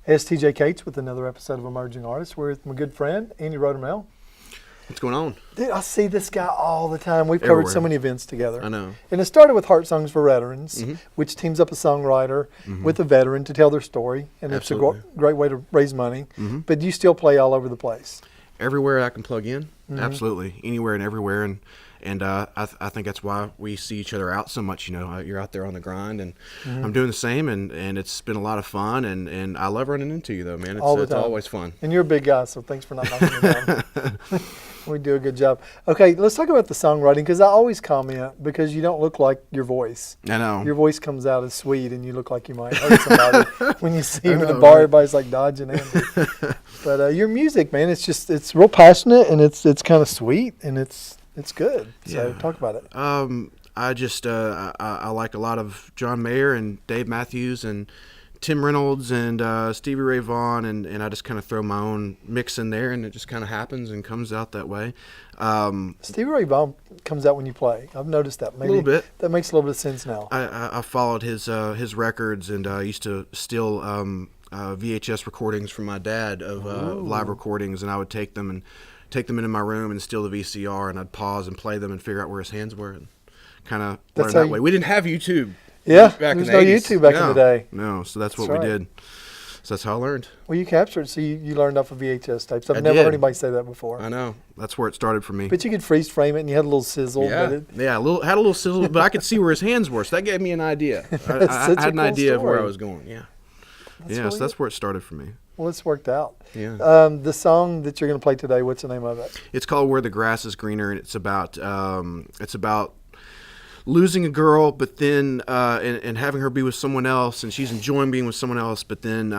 Hey, it's TJ Cates with another episode of Emerging Artists. We're with my good friend, Andy Roadarmel. What's going on? Dude, I see this guy all the time. We've Everywhere. covered so many events together. I know. And it started with Heart Songs for Veterans, which teams up a songwriter with a veteran to tell their story. And Absolutely. it's a great way to raise money. But you still play all over the place. Everywhere I can plug in, absolutely, anywhere and everywhere, and I think that's why we see each other out so much. You know, you're out there on the grind, and I'm doing the same, and it's been a lot of fun, and I love running into you though, man. It's always fun. And you're a big guy, so thanks for not knocking me down. We do a good job. Okay, let's talk about the songwriting, because I always comment because you don't look like your voice. I know. Your voice comes out as sweet, and you look like you might hurt somebody when you see him in the bar. Right? Everybody's like dodging him. But your music, man, it's real passionate, and it's kind of sweet, and it's good. So talk about it. I like a lot of John Mayer and Dave Matthews and Tim Reynolds and Stevie Ray Vaughan, and I just kind of throw my own mix in there, and it just kind of happens and comes out that way. Stevie Ray Vaughan comes out when you play. I've noticed that. Maybe a little bit. That makes a little bit of sense now. I followed his records, and I used to steal VHS recordings from my dad of live recordings, and I would take them into my room and steal the VCR, and I'd pause and play them and figure out where his hands were, and kind of learn that way. We didn't have YouTube. Yeah, back there in was the no 80s. YouTube back in the day. No, so that's what That's we right. did. So that's how I learned. Well, you captured, so you learned off of VHS tapes. I've I never did. heard anybody say that before. I know. That's where it started for me. But you could freeze frame it, and you had a little sizzle. Yeah, had a little sizzle, but I could see where his hands were, so that gave me an idea. I had an idea of where I was going. Yeah. So that's where it started for me. Well, it's worked out. Yeah. The song that you're going to play today, what's the name of it? It's called "Where the Grass Is Greener," and it's about losing a girl, but then and having her be with someone else, and she's enjoying being with someone else, but then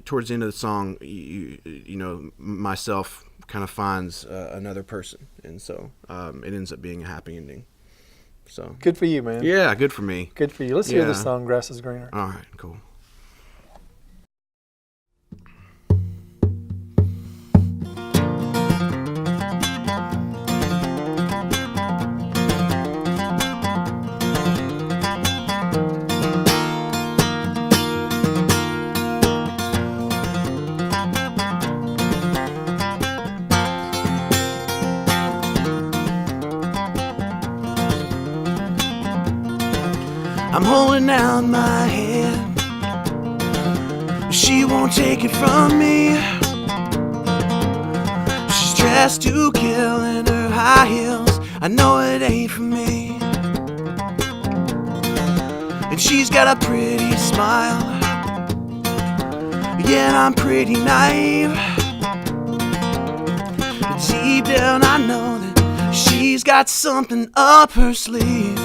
towards the end of the song, you know, myself kind of finds another person, and so it ends up being a happy ending. So good for you, man. Yeah, good for me. Good for you. Let's hear the song "Grass Is Greener." All right, cool. I'm holding out my hand, she won't take it from me. She's dressed to kill in her high heels, I know it ain't for me. And she's got a pretty smile, yet I'm pretty naive. But deep down I know that she's got something up her sleeve.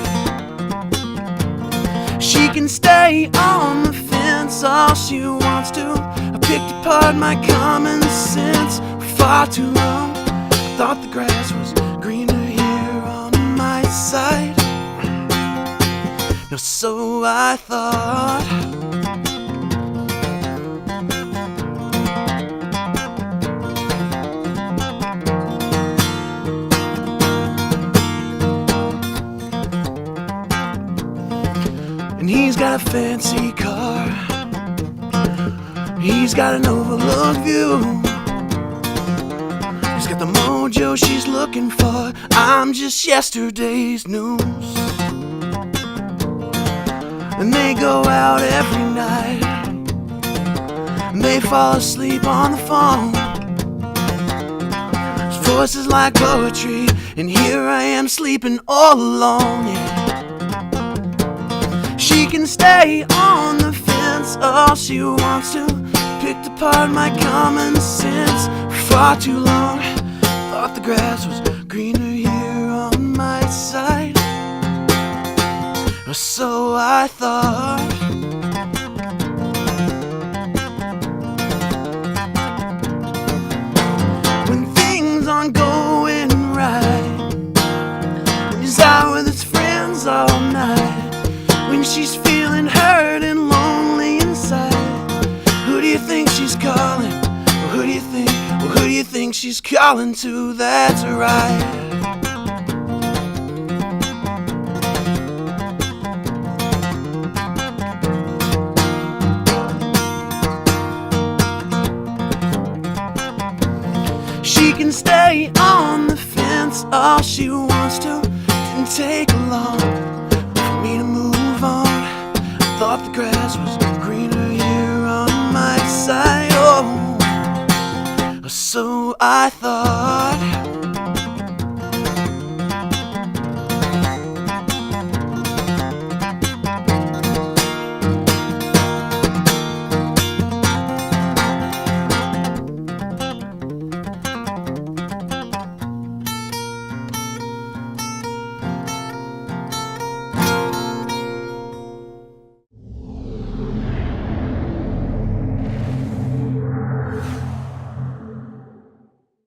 She can stay on the fence all she wants to. I picked apart my common sense far too long. Thought the grass was greener here on my side. No, so I thought. And he's got a fancy car, he's got an overlook view, he's got the mojo she's looking for. I'm just yesterday's news. And they go out every night, and they fall asleep on the phone. His voice is like poetry, and here I am sleeping all alone. Yeah. She can stay on the fence all she wants to. Picked apart my common sense far too long. Thought the grass was greener here on my side. Or so I thought. When things aren't going right, when he's out with his friends all night, when she's feeling hurt and lonely inside, who do you think she's calling? Or who do you think she's calling to? That's right. and stay on the fence. All she wants to. Didn't take long for me to move on. I thought the grass was greener here on my side. Oh, so I thought.